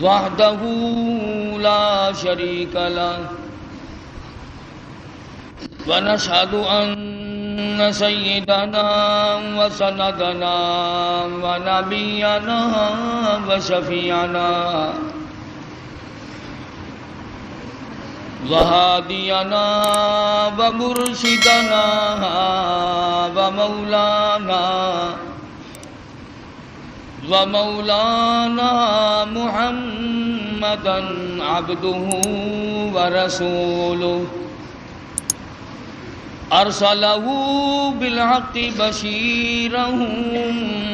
وحدہ لا شریک لہ ونشهد أن سيدنا وسندنا ونبينا وشفيعنا وهادينا ومرشدنا ومولانا محمدا عبده ورسوله أرسله بالحق بشيرا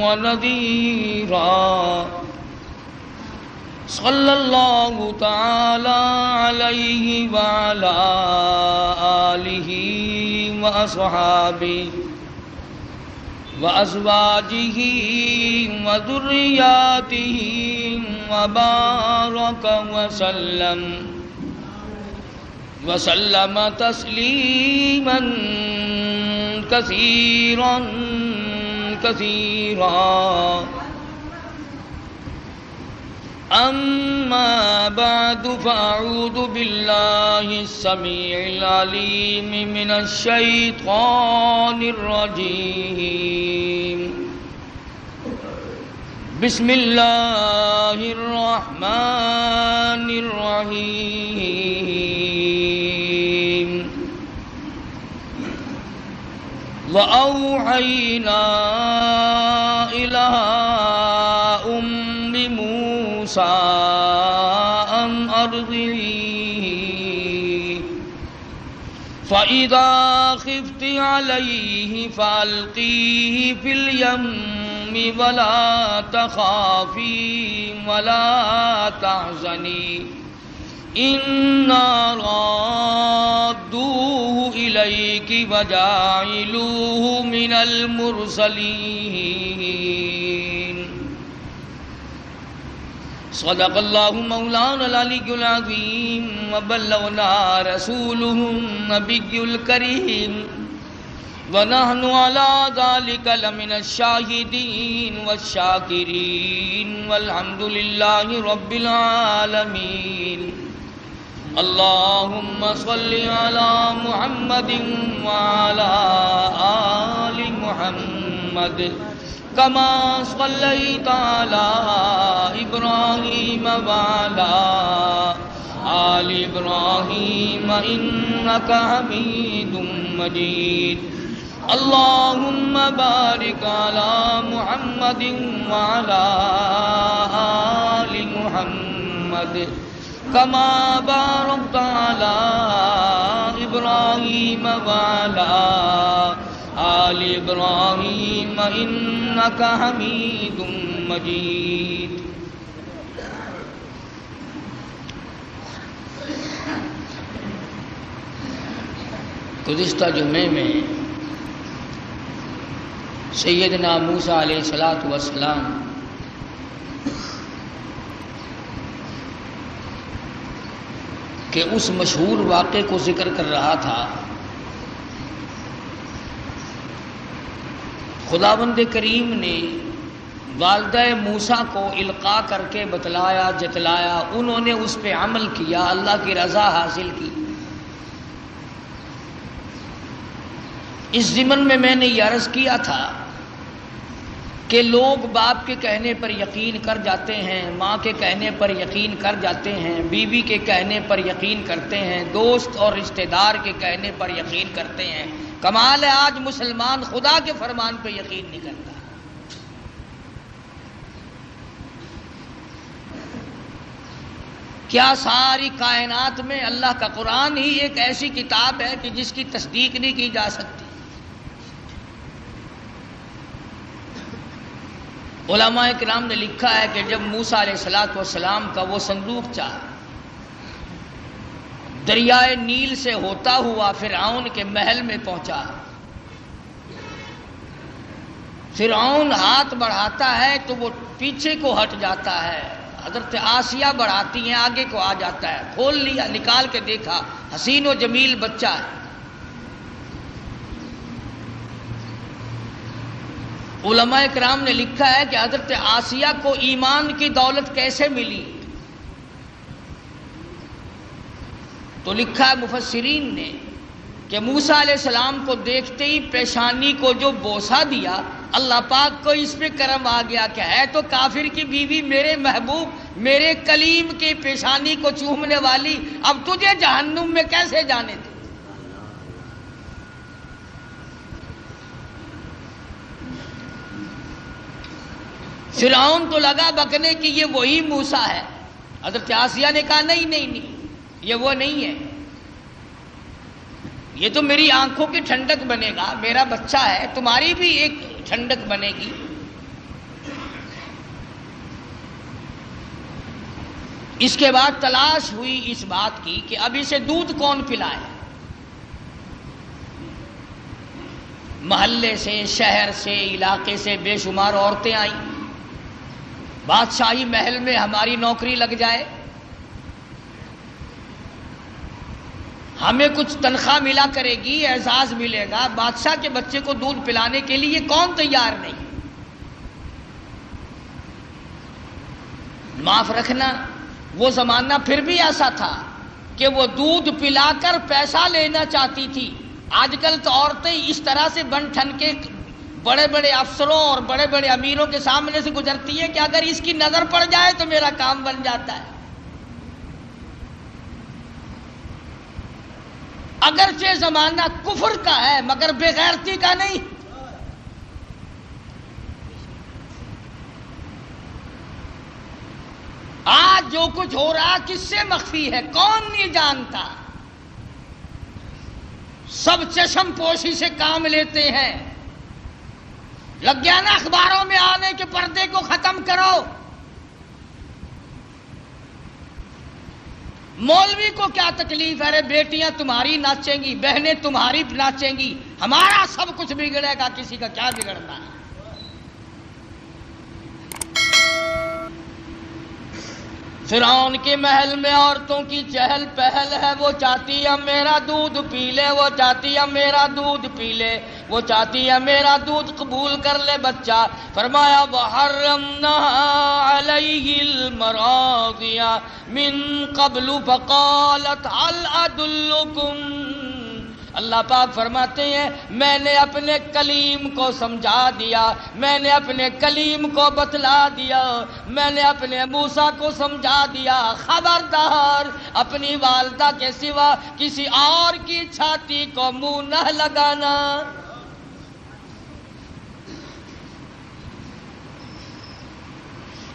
ونذيرا صلى الله تعالى عليه وعلى آله وأصحابه وأزواجه وذرياته وبارك وسلم تسليما كثيرا أما بعد فأعوذ بالله السميع العليم من الشيطان الرجيم بسم الله الرحمن الرحيم وأوحينا إلى أم موسى أن أرضعيه فإذا خفت عليه فألقيه في اليم ولا تخافي ولا تحزني إنا رادوه إليك وجاعلوه من المرسلين صدق الله مولانا العلي العظيم وبلغنا رسوله النبي الكريم ونحن على ذلك لمن الشاهدين والشاكرين والحمد لله رب العالمين اللهم صل على محمد وعلى آل محمد كما صليت على إبراهيم وعلى آل إبراهيم إنك حميد مجيد اللهم بارك على محمد وعلى آل محمد كما باركت على إبراهيم وعلى آل إبراهيم إنك حميد مجيد گزشتہ جمعے میں سیدنا موسیٰ علیہ السلام کے اس مشہور واقعے کو ذکر کر رہا تھا۔ خداوند کریم نے والدہ موسیٰ کو القاء کر کے بتلایا، جتلایا، انہوں نے اس پہ عمل کیا، اللہ کی رضا حاصل کی۔ اس ضمن میں نے یہ عرض کیا تھا کہ لوگ باپ کے کہنے پر یقین کر جاتے ہیں، ماں کے کہنے پر یقین کر جاتے ہیں، بیوی کے کہنے پر یقین کرتے ہیں، دوست اور رشتہ دار کے کہنے پر یقین کرتے ہیں۔ کمال ہے آج مسلمان خدا کے فرمان پہ یقین نہیں کرتا۔ کیا ساری کائنات میں اللہ کا قرآن ہی ایک ایسی کتاب ہے کہ جس کی تصدیق نہیں کی جا سکتی؟ علماء کرام نے لکھا ہے کہ جب موسیٰ علیہ السلام کا وہ صندوق چاہا، دریائے نیل سے ہوتا ہوا فرعون کے محل میں پہنچا، فرعون ہاتھ بڑھاتا ہے تو وہ پیچھے کو ہٹ جاتا ہے، حضرت آسیہ بڑھاتی ہیں آگے کو آ جاتا ہے، کھول لیا، نکال کے دیکھا، حسین و جمیل بچہ ہے۔ علماء کرام نے لکھا ہے کہ حضرت آسیہ کو ایمان کی دولت کیسے ملی؟ تو لکھا ہے مفسرین نے کہ موسیٰ علیہ السلام کو دیکھتے ہی پیشانی کو جو بوسہ دیا، اللہ پاک کو اس پہ کرم آ گیا کہ ہے تو کافر کی بیوی میرے محبوب میرے کلیم کی پیشانی کو چومنے والی، اب تجھے جہنم میں کیسے جانے دے۔ فرعون تو لگا بکنے کہ یہ وہی موسیٰ ہے۔ حضرت آسیہ نے کہا نہیں یہ وہ نہیں ہے، یہ تو میری آنکھوں کی ٹھنڈک بنے گا، میرا بچہ ہے، تمہاری بھی ایک ٹھنڈک بنے گی۔ اس کے بعد تلاش ہوئی اس بات کی کہ اب اسے دودھ کون پلائے۔ محلے سے، شہر سے، علاقے سے بے شمار عورتیں آئیں، بادشاہی محل میں ہماری نوکری لگ جائے، ہمیں کچھ تنخواہ ملا کرے گی، اعزاز ملے گا، بادشاہ کے بچے کو دودھ پلانے کے لیے کون تیار نہیں۔ معاف رکھنا، وہ زمانہ پھر بھی ایسا تھا کہ وہ دودھ پلا کر پیسہ لینا چاہتی تھی۔ آج کل تو عورتیں اس طرح سے بن ٹھن کے بڑے بڑے افسروں اور بڑے بڑے امیروں کے سامنے سے گزرتی ہیں کہ اگر اس کی نظر پڑ جائے تو میرا کام بن جاتا ہے۔ اگرچہ زمانہ کفر کا ہے مگر بے غیرتی کا نہیں۔ آج جو کچھ ہو رہا کس سے مخفی ہے، کون نہیں جانتا، سب چشم پوشی سے کام لیتے ہیں۔ لگ گیا نا اخباروں میں آنے کے پردے کو ختم کرو۔ مولوی کو کیا تکلیف ہے، رے بیٹیاں تمہاری ناچیں گی، بہنیں تمہاری ناچیں گی، ہمارا سب کچھ بگڑے گا، کسی کا کیا بگڑنا ہے۔ فرعون کے محل میں عورتوں کی چہل پہل ہے، وہ چاہتی ہے میرا دودھ پی لے، وہ چاہتی ہے میرا دودھ پی لے، وہ چاہتی ہے میرا دودھ قبول کر لے بچہ۔ فرمایا وَحَرَّمْنَا عَلَيْهِ الْمَرَاضِعَ مِن قَبْلُ فَقَالَتْ هَلْ أَدُلُّكُمْ۔ اللہ پاک فرماتے ہیں میں نے اپنے کلیم کو سمجھا دیا، میں نے اپنے کلیم کو بتلا دیا، میں نے اپنے موسیٰ کو سمجھا دیا، خبردار اپنی والدہ کے سوا کسی اور کی چھاتی کو منہ نہ لگانا۔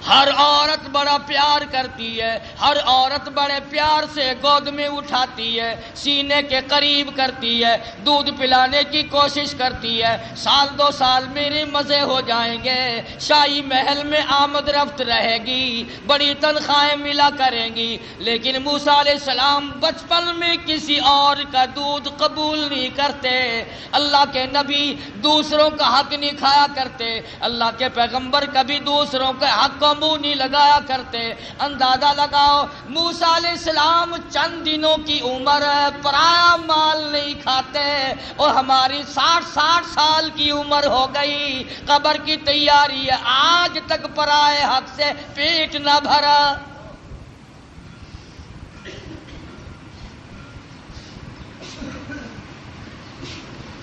ہر عورت بڑا پیار کرتی ہے، ہر عورت بڑے پیار سے گود میں اٹھاتی ہے، سینے کے قریب کرتی ہے، دودھ پلانے کی کوشش کرتی ہے۔ سال دو سال میرے مزے ہو جائیں گے، شاہی محل میں آمد رفت رہے گی، بڑی تنخواہیں ملا کریں گی، لیکن موسیٰ علیہ السلام بچپن میں کسی اور کا دودھ قبول نہیں کرتے۔ اللہ کے نبی دوسروں کا حق نہیں کھایا کرتے، اللہ کے پیغمبر کبھی دوسروں کے حق کو منہ نہیں لگایا کرتے۔ اندازہ لگاؤ موسیٰ علیہ السلام چند دنوں کی عمر ہے، پرایا مال نہیں کھاتے، اور ہماری 60 سال کی عمر ہو گئی، قبر کی تیاری ہے، آج تک پرائے حق سے پیٹ نہ بھرا۔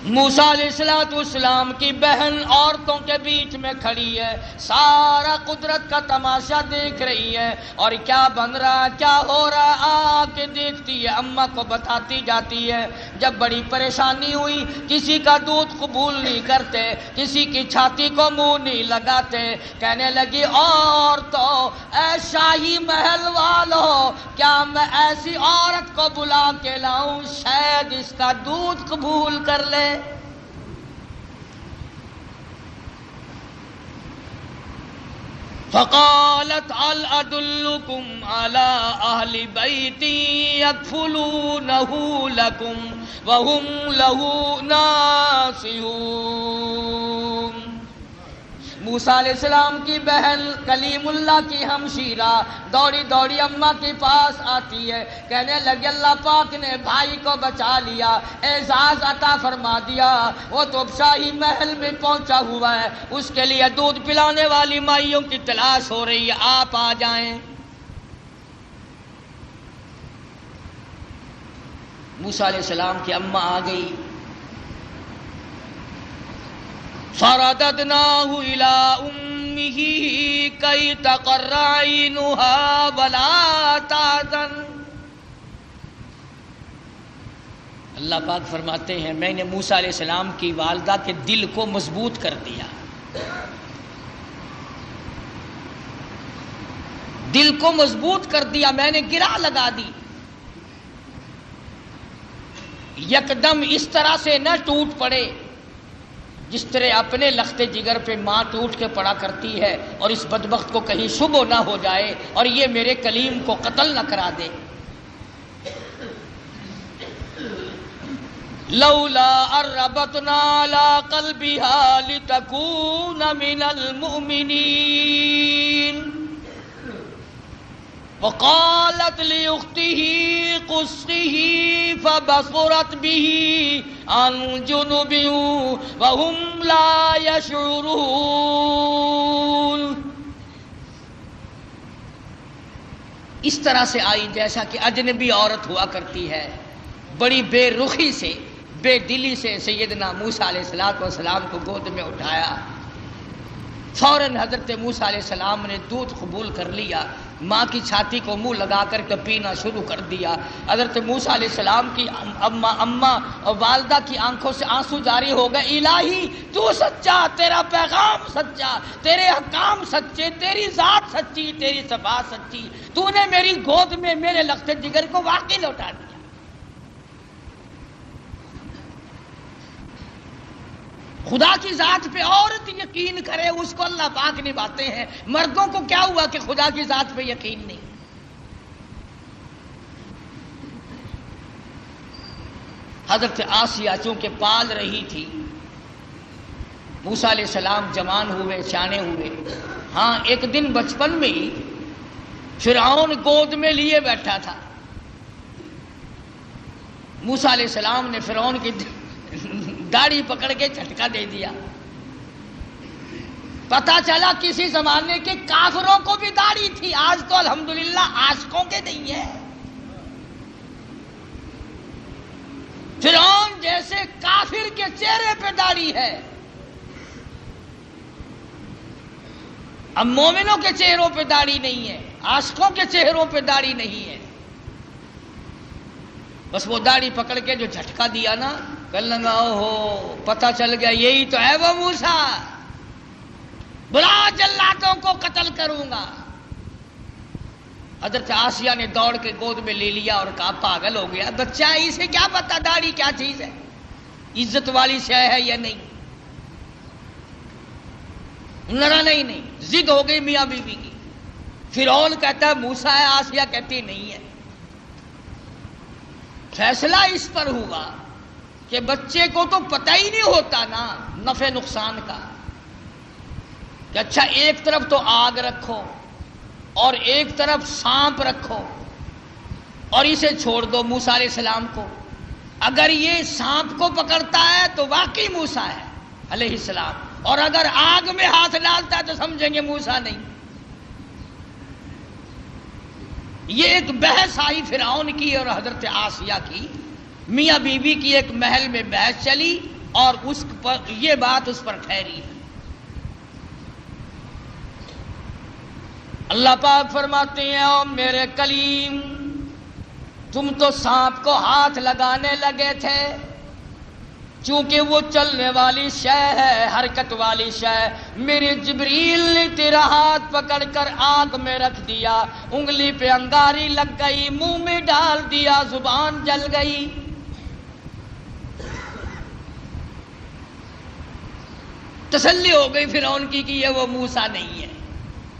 موسیٰ علیہ السلام کی بہن عورتوں کے بیچ میں کھڑی ہے، سارا قدرت کا تماشا دیکھ رہی ہے، اور کیا بن رہا کیا ہو رہا آ کے دیکھتی ہے، اماں کو بتاتی جاتی ہے۔ جب بڑی پریشانی ہوئی، کسی کا دودھ قبول نہیں کرتے، کسی کی چھاتی کو منہ نہیں لگاتے، کہنے لگی عورتوں، اے شاہی محل والوں، کیا میں ایسی عورت کو بلا کے لاؤں شاید اس کا دودھ قبول کر لے۔ فقالت هل أدلكم على أهل بيت يكفلونه لكم وهم له ناصحون۔ موسیٰ علیہ السلام کی بہن کلیم اللہ کی ہمشیرہ دوڑی دوڑی اماں کے پاس آتی ہے، کہنے لگی اللہ پاک نے بھائی کو بچا لیا، اعزاز عطا فرما دیا، وہ تو شاہی محل میں پہنچا ہوا ہے، اس کے لیے دودھ پلانے والی مائیوں کی تلاش ہو رہی ہے، آپ آ جائیں۔ موسیٰ علیہ السلام کی اماں آ گئی. فَرَدَدْنَاهُ إِلَىٰ أُمِّهِ كَيْ تَقَرَّ عَيْنُهَا وَلَا تَحْزَنَ. اللہ پاک فرماتے ہیں میں نے موسیٰ علیہ السلام کی والدہ کے دل کو مضبوط کر دیا. دل کو مضبوط کر دیا، میں نے گرا لگا دی. یکدم اس طرح سے نہ ٹوٹ پڑے جس طرح اپنے لخت جگر پہ ماں ٹوٹ کے پڑا کرتی ہے، اور اس بدبخت کو کہیں شبہ نہ ہو جائے اور یہ میرے کلیم کو قتل نہ کرا دے. لولا اربتنا على قلبها لتكون من المؤمنين وقالت لأخته قصه فبصرت به عن جنب وهم لا يشعرون. اس طرح سے آئی جیسا کہ اجنبی عورت ہوا کرتی ہے، بڑی بے رخی سے بے دلی سے سیدنا موسیٰ علیہ السلام کو گود میں اٹھایا. فوراً حضرت موسیٰ علیہ السلام نے دودھ قبول کر لیا، ماں کی چھاتی کو منہ لگا کر کے پینا شروع کر دیا. حضرت موسیٰ علیہ السلام کی اماں اور والدہ کی آنکھوں سے آنسو جاری ہو گئے. الہی تو سچا، تیرا پیغام سچا، تیرے احکام سچے، تیری ذات سچی، تیری صفات سچی. تو نے میری گود میں میرے لخت جگر کو واقعی لوٹا دیا. خدا کی ذات پہ عورت یقین کرے اس کو اللہ پاک نبھاتے ہیں. مردوں کو کیا ہوا کہ خدا کی ذات پہ یقین نہیں؟ حضرت آسیہ چونکہ پال رہی تھی، موسیٰ علیہ السلام جوان ہوئے، سیانے ہوئے. ہاں ایک دن بچپن میں ہی فرعون گود میں لیے بیٹھا تھا. موسیٰ علیہ السلام نے فرعون کی داڑھی پکڑ کے جھٹکا دے دیا. پتا چلا کسی زمانے کے کافروں کو بھی داڑھی تھی، آج تو الحمدللہ عاشقوں کے نہیں ہے. فرعون جیسے کافر کے چہرے پہ داڑھی ہے، اب مومنوں کے چہروں پہ داڑھی نہیں ہے، عاشقوں کے چہروں پہ داڑھی نہیں ہے. بس وہ داڑھی پکڑ کے جو جھٹکا دیا نا، کہنے لگا ہو پتہ چل گیا یہی تو ہے وہ موسیٰ، بلا جلاتوں کو قتل کروں گا. حضرت آسیہ نے دوڑ کے گود میں لے لیا اور کہا پاگل ہو گیا بچہ، اسے کیا پتا داڑھی کیا چیز ہے، عزت والی شے ہے یا نہیں. نہیں ضد ہو گئی میاں بیوی کی. فرعون کہتا ہے موسیٰ ہے، آسیہ کہتی نہیں ہے. فیصلہ اس پر ہوا کہ بچے کو تو پتہ ہی نہیں ہوتا نا نفع نقصان کا، کہ اچھا ایک طرف تو آگ رکھو اور ایک طرف سانپ رکھو اور اسے چھوڑ دو موسیٰ علیہ السلام کو. اگر یہ سانپ کو پکڑتا ہے تو واقعی موسیٰ ہے علیہ السلام، اور اگر آگ میں ہاتھ ڈالتا ہے تو سمجھیں گے موسیٰ نہیں. یہ ایک بحث آئی فرعون کی اور حضرت آسیہ کی، میاں بیوی کی ایک محل میں بحث چلی اور اس پر یہ بات اس پر ٹھہری. اللہ پاک فرماتے ہیں او میرے کلیم، تم تو سانپ کو ہاتھ لگانے لگے تھے، چونکہ وہ چلنے والی شے ہے، حرکت والی شے. میرے جبریل نے تیرا ہاتھ پکڑ کر آگ میں رکھ دیا، انگلی پہ انگاری لگ گئی، منہ میں ڈال دیا، زبان جل گئی. تسلی ہو گئی فرعون کی کہ یہ وہ موسیٰ نہیں ہے،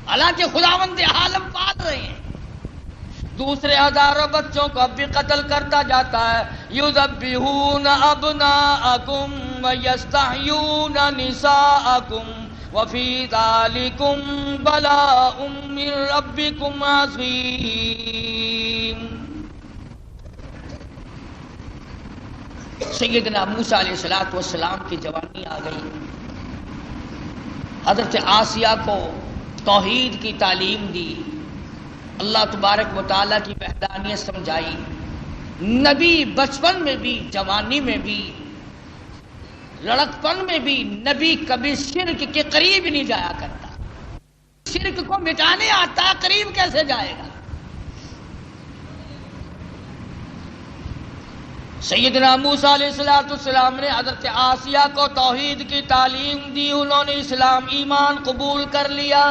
حالانکہ خداوند عالم پال رہے ہیں. دوسرے ہزاروں بچوں کو اب بھی قتل کرتا جاتا ہے. یذبحون ابناءکم ویستحیون نساءکم وفی ذالکم بلاء من ربکم عظیم. سیدنا موسیٰ علیہ السلام کی جوانی آ گئی. حضرت آسیہ کو توحید کی تعلیم دی، اللہ تبارک و تعالیٰ کی وحدانیت سمجھائی. نبی بچپن میں بھی، جوانی میں بھی، لڑکپن میں بھی نبی کبھی شرک کے قریب نہیں جایا کرتا۔ شرک کو مٹانے آتا، قریب کیسے جائے گا؟ سیدنا موسیٰ علیہ السلام نے حضرت آسیہ کو توحید کی تعلیم دی، انہوں نے اسلام ایمان قبول کر لیا۔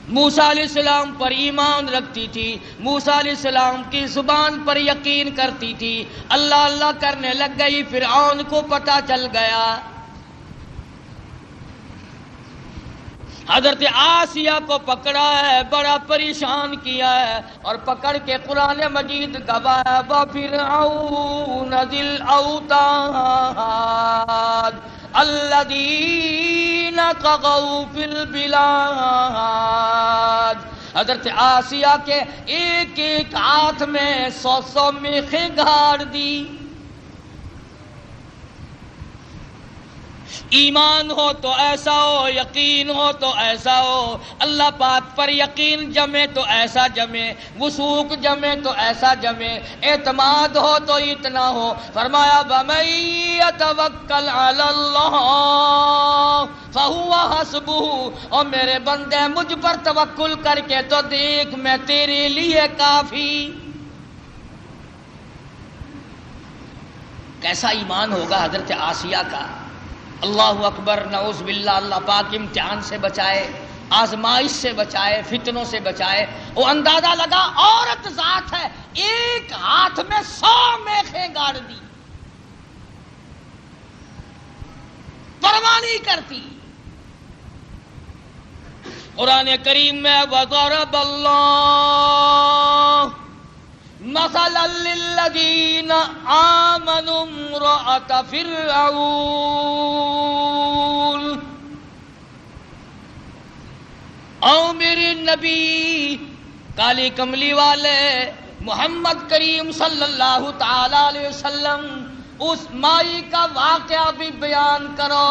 موسیٰ علیہ السلام پر ایمان رکھتی تھی، موسیٰ علیہ السلام کی زبان پر یقین کرتی تھی، اللہ اللہ کرنے لگ گئی، فرعون کو پتہ چل گیا۔ حضرت آسیہ کو پکڑا ہے، بڑا پریشان کیا ہے، اور پکڑ کے قرآن مجید گواہ وَفِرْعَوْنَ ذِي الْأَوْتَادِ الَّذِينَ طَغَوْا فِي الْبِلَادِ۔ حضرت آسیہ کے ایک ایک ہاتھ میں 100 میخیں گاڑ دی۔ ایمان ہو تو ایسا ہو، یقین ہو تو ایسا ہو، اللہ پاک پر یقین جمے تو ایسا جمے، وثوق جمے تو ایسا جمے، اعتماد ہو تو اتنا ہو۔ فرمایا وَمَن يَتَوَکَّلْ عَلَى اللَّهِ فَهُوَ حَسْبُهُ، اور میرے بندے مجھ پر توکل کر کے تو دیکھ میں تیرے لیے کافی۔ کیسا ایمان ہوگا حضرت آسیہ کا! اللہ اکبر، نعوذ باللہ، اللہ پاک امتحان سے بچائے، آزمائش سے بچائے، فتنوں سے بچائے۔ وہ اندازہ لگا عورت ذات ہے، ایک ہاتھ میں 100 میخیں گاڑ دی، پرواہ نہیں کرتی۔ قرآن کریم میں وَضَرَبَ اللَّهُ مَثَلًا لِلَّذِينَ آمَنُوا امْرَأَتَ فِرْعَوْنَ، او میرے نبی کالی کملی والے محمد کریم صلی اللہ تعالی علیہ وسلم، اس مائی کا واقعہ بھی بیان کرو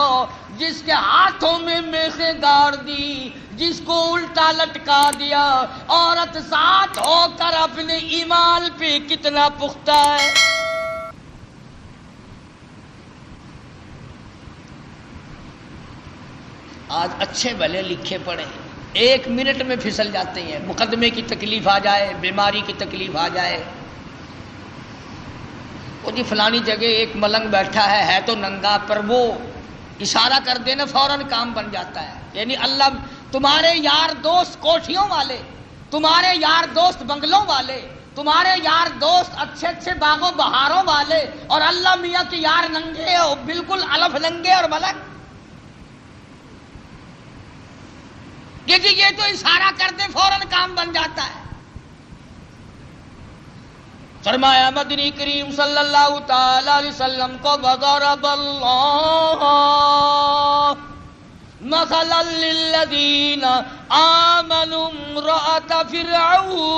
جس کے ہاتھوں میں میخیں گاڑ دی، جس کو الٹا لٹکا دیا۔ عورت ذات ہو کر اپنے ایمان پہ کتنا پختہ ہے۔ آج اچھے بھلے لکھے پڑھے 1 منٹ میں پھسل جاتے ہیں، مقدمے کی تکلیف آ جائے، بیماری کی تکلیف آ جائے، وہ جی فلانی جگہ ایک ملنگ بیٹھا ہے تو ننگا، پر وہ اشارہ کر دینا فوراً کام بن جاتا ہے۔ یعنی اللہ تمہارے یار دوست کوٹھیوں والے، تمہارے یار دوست بنگلوں والے، تمہارے یار دوست اچھے اچھے باغوں بہاروں والے، اور اللہ میاں کے یار ننگے ہو، بالکل الف ننگے اور ملک۔ یہ تو اشارہ کر دے فوراً کام بن جاتا ہے۔ فرمایا مدنی کریم صلی اللہ تعالی علیہ وسلم کو وَضَرَبَ اللَّهُ مَثَلًا لِلَّذِينَ آمَنُوا امْرَأَتَ فِرْعَوْنَ۔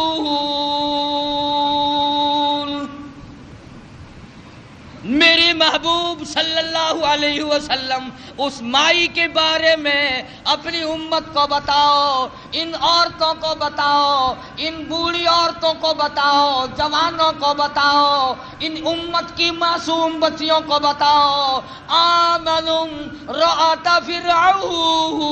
میرے محبوب صلی اللہ علیہ وسلم اس مائی کے بارے میں اپنی امت کو بتاؤ، ان عورتوں کو بتاؤ، ان بوڑھی عورتوں کو بتاؤ، جوانوں کو بتاؤ، ان امت کی معصوم بچیوں کو بتاؤ، آمنوا امرأۃ فرعون،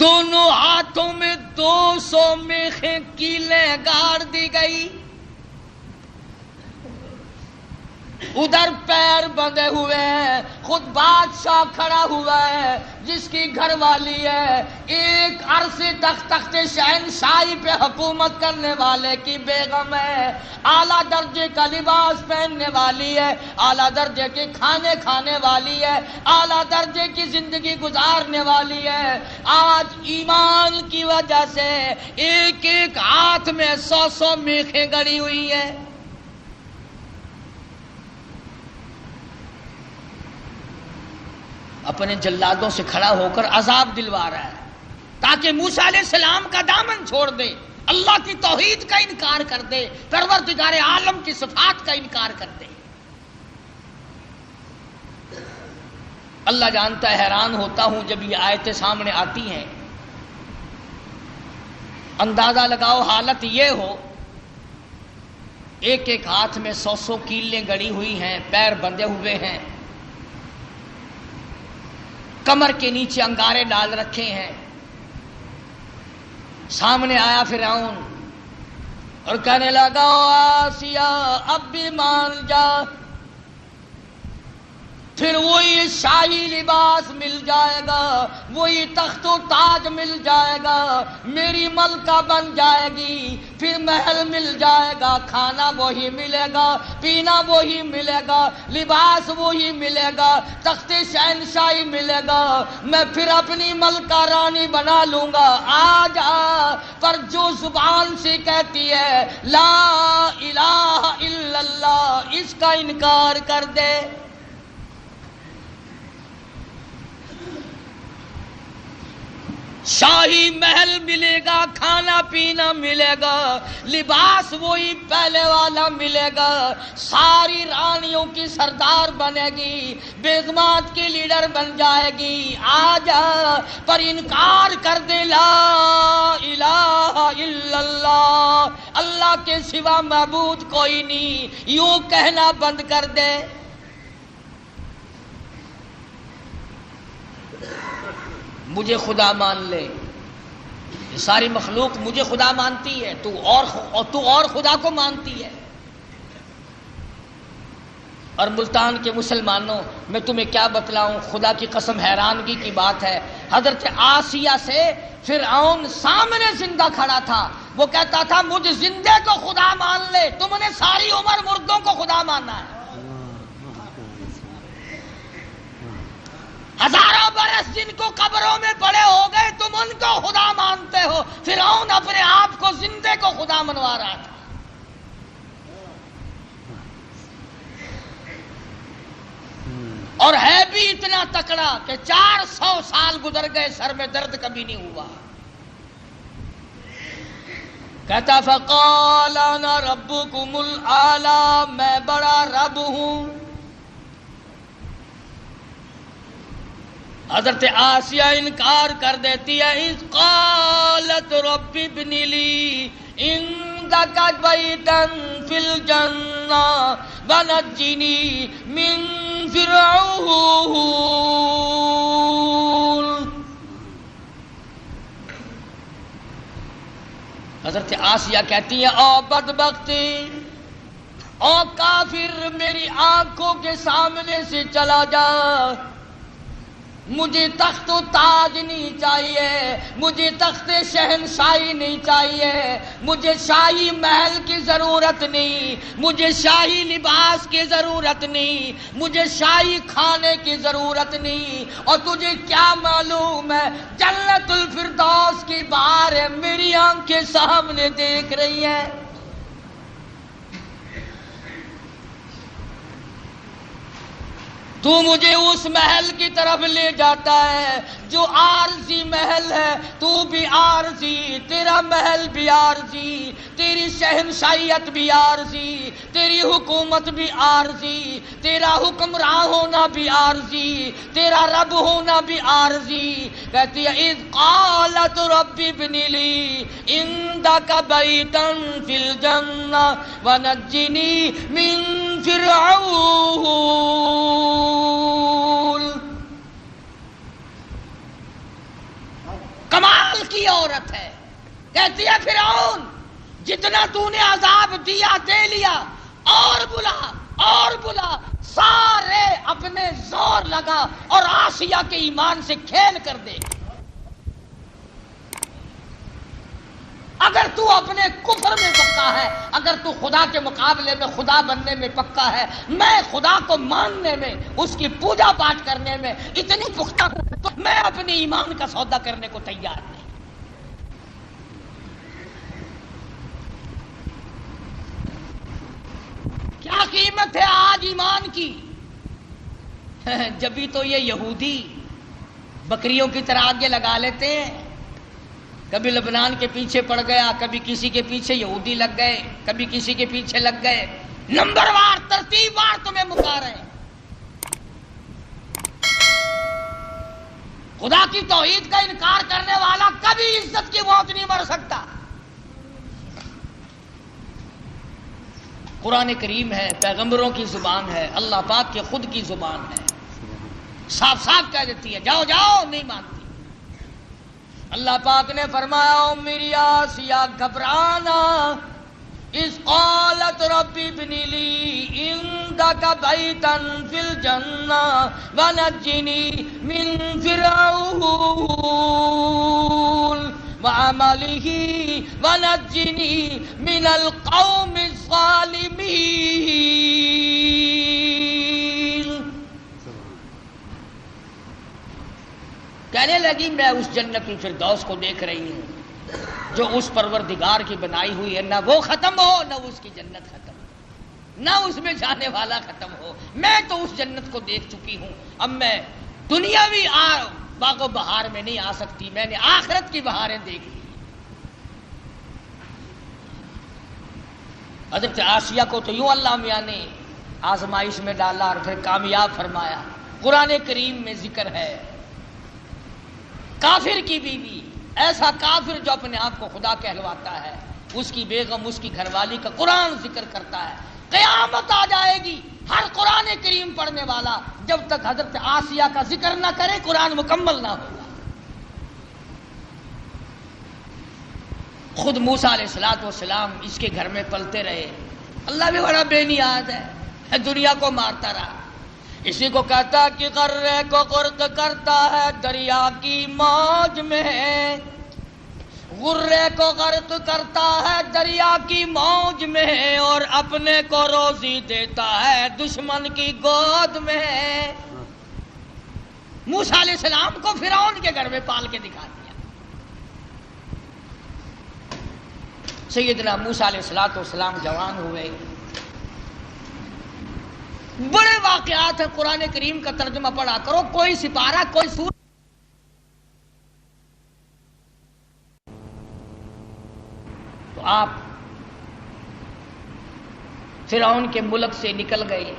دونوں ہاتھوں میں 200 میخیں کیلیں گاڑ دی گئی، ادھر پیر بندھے ہوئے ہیں، خود بادشاہ کھڑا ہوا ہے جس کی گھر والی ہے، ایک عرصے تک تخت شہنشاہی پہ حکومت کرنے والے کی بیگم ہے، اعلیٰ درجے کا لباس پہننے والی ہے، اعلیٰ درجے کے کھانے کھانے والی ہے، اعلیٰ درجے کی زندگی گزارنے والی ہے۔ آج ایمان کی وجہ سے ایک ایک ہاتھ میں 100 میخیں گڑی ہوئی ہیں۔ اپنے جلادوں سے کھڑا ہو کر عذاب دلوا رہا ہے تاکہ موسیٰ علیہ السلام کا دامن چھوڑ دے، اللہ کی توحید کا انکار کر دے، پروردگار عالم کی صفات کا انکار کر دے۔ اللہ جانتا ہے حیران ہوتا ہوں جب یہ آیتیں سامنے آتی ہیں. اندازہ لگاؤ حالت یہ ہو ایک ایک ہاتھ میں 100 کیلیں گڑی ہوئی ہیں، پیر بندھے ہوئے ہیں، کمر کے نیچے انگارے ڈال رکھے ہیں. سامنے آیا فرعون اور کہنے لگا آسیہ اب بھی مان جا، پھر وہی شاہی لباس مل جائے گا، وہی تخت و تاج مل جائے گا، میری ملکہ بن جائے گی، پھر محل مل جائے گا، کھانا وہی ملے گا، پینا وہی ملے گا، لباس وہی ملے گا، تخت شہنشاہی ملے گا، میں پھر اپنی ملکہ رانی بنا لوں گا. آ جا، پر جو زبان سے کہتی ہے لا الہ الا اللہ، اس کا انکار کر دے. شاہی محل ملے گا، کھانا پینا ملے گا، لباس وہی پہلے والا ملے گا، ساری رانیوں کی سردار بنے گی، بیگمات کی لیڈر بن جائے گی. آ جا، پر انکار کر دے لا الہ الا اللہ، اللہ کے سوا معبود کوئی نہیں، یوں کہنا بند کر دے. مجھے خدا مان لے، یہ ساری مخلوق مجھے خدا مانتی ہے، تو اور خدا کو مانتی ہے. اور ملتان کے مسلمانوں میں تمہیں کیا بتلاؤں، خدا کی قسم حیرانگی کی بات ہے. حضرت آسیہ سے فرعون سامنے زندہ کھڑا تھا، وہ کہتا تھا مجھ زندے کو خدا مان لے، تم نے ساری عمر مردوں کو خدا ماننا ہے. ہزاروں برس جن کو قبروں میں پڑے ہو گئے تم ان کو خدا مانتے ہو. فرعون اپنے آپ کو زندے کو خدا منوا رہا تھا. اور ہے بھی اتنا تکڑا کہ 400 سال گزر گئے، سر میں درد کبھی نہیں ہوا. کہتا فقال انا ربکم الاعلی، میں بڑا رب ہوں. حضرت آسیہ انکار کر دیتی ہے. اذ قالت رب ابن لی عندک بیتا فی الجنہ ونجنی من فرعون. حضرت آسیہ کہتی ہے او بدبختی، او کافر، میری آنکھوں کے سامنے سے چلا جا. مجھے تخت و تاج نہیں چاہیے، مجھے تخت شہنشاہی نہیں چاہیے، مجھے شاہی محل کی ضرورت نہیں، مجھے شاہی لباس کی ضرورت نہیں، مجھے شاہی کھانے کی ضرورت نہیں. اور تجھے کیا معلوم ہے جنت الفردوس کی بہاریں میری آنکھیں سامنے دیکھ رہی ہیں. تو مجھے اس محل کی طرف لے جاتا ہے جو عارضی محل ہے، تو بھی عارضی، تیرا محل بھی عارضی، تیری شہنشاہیت بھی عارضی، تیری حکومت بھی عارضی، تیرا حکمراں ہونا بھی عارضی، تیرا رب ہونا بھی عارضی. کہتی ہے اذ قالت رب ابن لی عندک بیتا فی الجنہ ونجنی من فرعون. کمال کی عورت ہے. کہتی ہے فرعون جتنا تو نے عذاب دیا دے لیا، اور بلا، سارے اپنے زور لگا اور آسیہ کے ایمان سے کھیل کر دے. اگر تو اپنے کفر میں پکا ہے، اگر تو خدا کے مقابلے میں خدا بننے میں پکا ہے، میں خدا کو ماننے میں، اس کی پوجا پاٹ کرنے میں اتنی پختہ ہوں، تو میں اپنے ایمان کا سودا کرنے کو تیار نہیں. کیا قیمت ہے آج ایمان کی؟ جبھی تو یہ یہودی بکریوں کی طرح آگے لگا لیتے ہیں. کبھی لبنان کے پیچھے پڑ گیا، کبھی کسی کے پیچھے یہودی لگ گئے، کبھی کسی کے پیچھے لگ گئے، نمبر وار ترتیب وار تمہیں مکا رہے ہیں. خدا کی توحید کا انکار کرنے والا کبھی عزت کی موت نہیں مر سکتا۔ قرآن کریم ہے، پیغمبروں کی زبان ہے، اللہ پاک کے خود کی زبان ہے، صاف صاف کہہ دیتی ہے جاؤ جاؤ، نہیں مانتی۔ اللہ پاک نے فرمایا او میری آسیہ گھبرانا، اذ قالت رب ابن لی عندک بیتا فی الجنہ ونجنی من فرعون وعملہ ونجنی من القوم الظالمین۔ کہنے لگی میں اس جنت الفردوس کو دیکھ رہی ہوں جو اس پروردگار کی بنائی ہوئی ہے، نہ وہ ختم ہو نہ اس کی جنت ختم ہو، نہ اس میں جانے والا ختم ہو۔ میں تو اس جنت کو دیکھ چکی ہوں، اب میں دنیاوی باغ و بہار میں نہیں آ سکتی، میں نے آخرت کی بہاریں دیکھ لی۔ حضرت آسیہ کو تو یوں اللہ میاں نے آزمائش میں ڈالا اور پھر کامیاب فرمایا۔ قرآن کریم میں ذکر ہے کافر کی بیوی، ایسا کافر جو اپنے آپ کو خدا کہلواتا ہے، اس کی بیگم، اس کی گھر والی کا قرآن ذکر کرتا ہے۔ قیامت آ جائے گی، ہر قرآن کریم پڑھنے والا جب تک حضرت آسیہ کا ذکر نہ کرے قرآن مکمل نہ ہوگا۔ خود موسیٰ علیہ السلام اس کے گھر میں پلتے رہے، اللہ بھی بڑا بے نیاز ہے، دنیا کو مارتا رہا۔ اسی کو کہتا کہ غرے کو غرق کرتا ہے دریا کی موج میں، غرے کو غرق کرتا ہے دریا کی موج میں، اور اپنے کو روزی دیتا ہے دشمن کی گود میں۔ موسیٰ علیہ السلام کو فرعون کے گھر میں پال کے دکھا دیا۔ سیدنا موسیٰ علیہ السلام جوان ہوئے، بڑے واقعات ہیں، قرآن کریم کا ترجمہ پڑھا کرو، کوئی سپارہ کوئی سورہ۔ تو آپ فرعون کے ملک سے نکل گئے،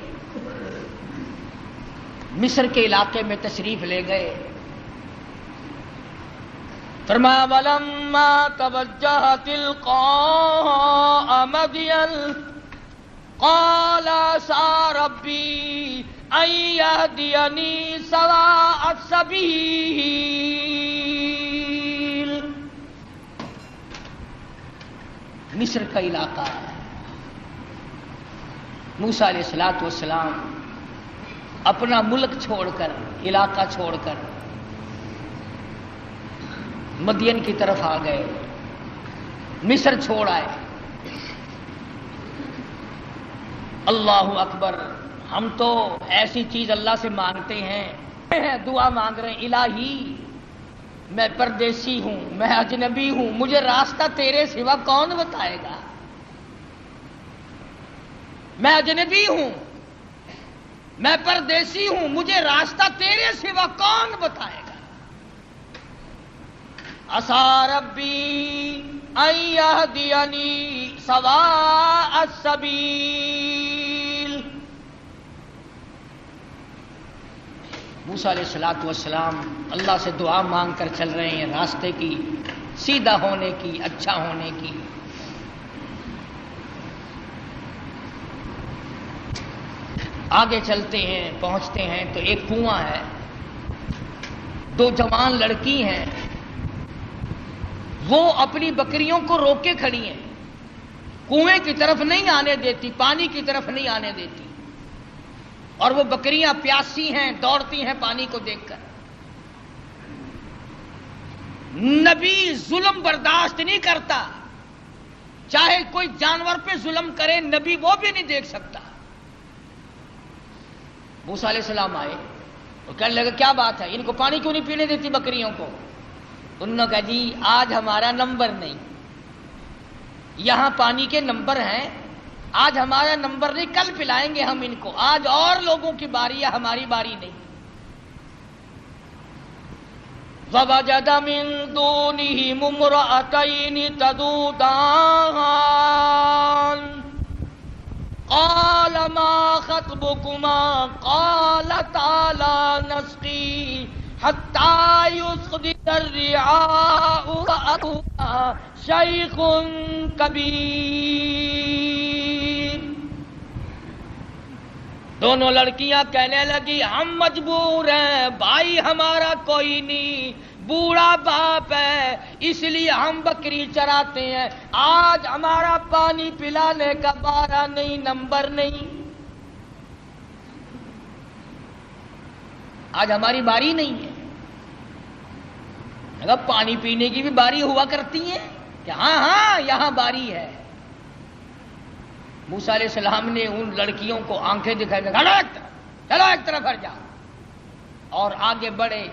مصر کے علاقے میں تشریف لے گئے۔ فرمایا وَلَمَّا تَوَجَّهَ تِلْقَاءَ مَدْيَنَ قال عسى ربي أن يهديني سواء السبيل۔ مصر کا علاقہ ہے۔ موسیٰ علیہ السلام اپنا ملک چھوڑ کر، علاقہ چھوڑ کر مدین کی طرف آ گئے، مصر چھوڑ آئے۔ اللہ اکبر، ہم تو ایسی چیز اللہ سے مانگتے ہیں، دعا مانگ رہے ہیں الہی میں پردیسی ہوں، میں اجنبی ہوں، مجھے راستہ تیرے سوا کون بتائے گا؟ میں اجنبی ہوں، میں پردیسی ہوں، مجھے راستہ تیرے سوا کون بتائے گا؟ عسى ربی ان یہدینی سواء السبیل۔ موسیٰ علیہ السلام اللہ سے دعا مانگ کر چل رہے ہیں راستے کی، سیدھا ہونے کی، اچھا ہونے کی۔ آگے چلتے ہیں، پہنچتے ہیں تو ایک کنواں ہے، دو جوان لڑکی ہیں، وہ اپنی بکریوں کو روک کے کھڑی ہیں، کنویں کی طرف نہیں آنے دیتی، پانی کی طرف نہیں آنے دیتی، اور وہ بکریاں پیاسی ہیں، دوڑتی ہیں پانی کو دیکھ کر۔ نبی ظلم برداشت نہیں کرتا، چاہے کوئی جانور پہ ظلم کرے نبی وہ بھی نہیں دیکھ سکتا۔ موسیٰ علیہ السلام آئے تو کہنے لگے کیا بات ہے، ان کو پانی کیوں نہیں پینے دیتی بکریوں کو؟ انہوں نے کہا جی آج ہمارا نمبر نہیں، یہاں پانی کے نمبر ہیں، آج ہمارا نمبر نہیں، کل پلائیں گے ہم ان کو، آج اور لوگوں کی باری ہے، ہماری باری نہیں۔ وَوَجَدَ مِن دُونِهِمُ امْرَأَتَيْنِ تَذُودَانِ قَالَ مَا خَطْبُكُمَا قَالَتَا لَا نَسْقِي حتی یصدر الرعاء وأبوها شیخ کبیر. دونوں لڑکیاں کہنے لگی ہم مجبور ہیں، بھائی ہمارا کوئی نہیں، بوڑھا باپ ہے، اس لیے ہم بکری چراتے ہیں، آج ہمارا پانی پلانے کا بارہ نہیں، نمبر نہیں، آج ہماری باری نہیں ہے. اگر پانی پینے کی بھی باری ہوا کرتی ہے کہ ہاں ہاں یہاں باری ہے. موسیٰ علیہ السلام نے ان لڑکیوں کو آنکھیں دکھائی، چلو ایک طرف ہٹ جاؤ، اور آگے بڑھے،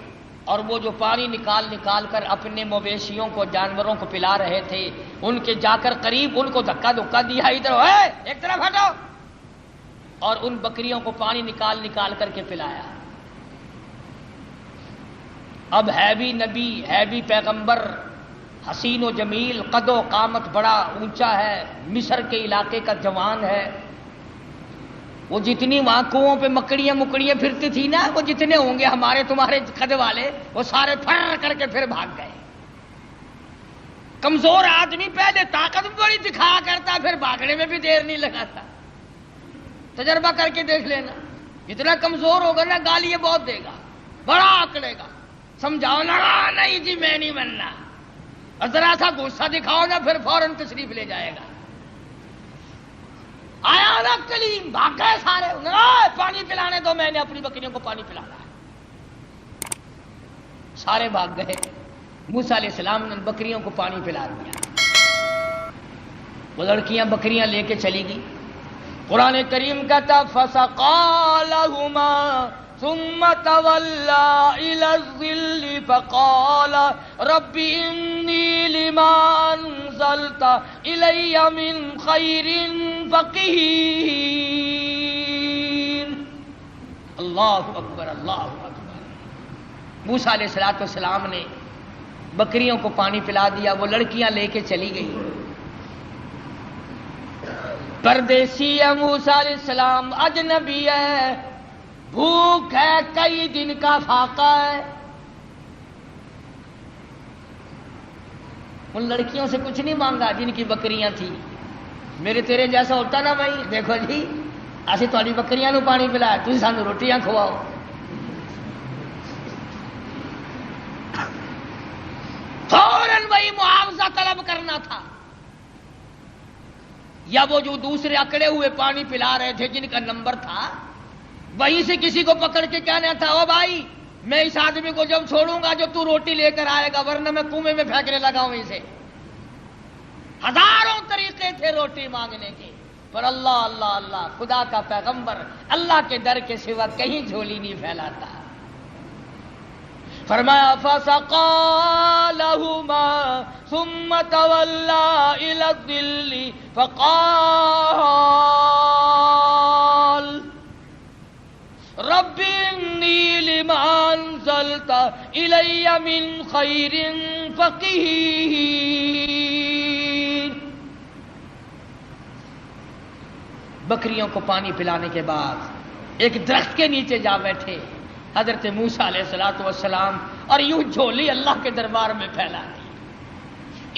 اور وہ جو پانی نکال کر اپنے مویشیوں کو، جانوروں کو پلا رہے تھے، ان کے جا کر قریب ان کو دھکا دیا، ادھر ایک طرف ہٹو، اور ان بکریوں کو پانی نکال کر کے پلایا. اب ہے بھی نبی، ہے بھی پیغمبر، حسین و جمیل، قد و قامت بڑا اونچا ہے، مصر کے علاقے کا جوان ہے. وہ جتنی وہاں کنووں پہ مکڑیاں پھرتی تھی نا، وہ جتنے ہوں گے ہمارے تمہارے قد والے، وہ سارے پھر کر کے پھر بھاگ گئے. کمزور آدمی پہلے طاقت بڑی دکھا کرتا، پھر بھاگنے میں بھی دیر نہیں لگاتا. تجربہ کر کے دیکھ لینا، جتنا کمزور ہوگا نا گالی بہت دے گا، بڑا آکڑے گا. سمجھاؤ نا، نہیں جی میں نہیں مننا، اور ذرا سا غصہ دکھاؤ نا پھر فوراً تشریف لے جائے گا. آیا نا کلیم، بھاگ گئے سارے، پانی پلانے دو، میں نے اپنی بکریوں کو پانی پلانا ہے. سارے بھاگ گئے. موسیٰ علیہ السلام نے بکریوں کو پانی پلا دیا. وہ لڑکیاں بکریاں لے کے چلی گئی. قرآن کریم کہتا فسقا لهما ثم تولى إلى الظل فقال رب إني لما أنزلت إلي من خير فقير. اللہ اکبر، اللہ اکبر. موسیٰ علیہ السلام نے بکریوں کو پانی پلا دیا. وہ لڑکیاں لے کے چلی گئی. پردیسی ہے موسیٰ علیہ السلام، اجنبی ہے، بھوک ہے، کئی دن کا فاقہ ہے. ان لڑکیوں سے کچھ نہیں مانگا جن کی بکریاں تھیں. میرے تیرے جیسا ہوتا نا بھائی، دیکھو جی اسی تھوڑی بکریاں نو پانی پلایا، تھی سانو روٹیاں کھواؤ. فوراً وہی معاوضہ طلب کرنا تھا. یا وہ جو دوسرے اکڑے ہوئے پانی پلا رہے تھے جن کا نمبر تھا، وہیں سے کسی کو پکڑ کے کہنا تھا او بھائی میں اس آدمی کو جب چھوڑوں گا جو تو روٹی لے کر آئے گا، ورنہ میں کنویں میں پھینکنے لگا ہوں اسے. ہزاروں طریقے تھے روٹی مانگنے کے، پر اللہ اللہ اللہ، خدا کا پیغمبر اللہ کے در کے سوا کہیں جھولی نہیں پھیلاتا. فرمایا فسقا لهما ثم تولى إلى الظل فقال رب إني لما أنزلت إلي من خير فقير. بکریوں کو پانی پلانے کے بعد ایک درخت کے نیچے جا بیٹھے حضرت موسیٰ علیہ السلام، اور یوں جھولی اللہ کے دربار میں پھیلا دی.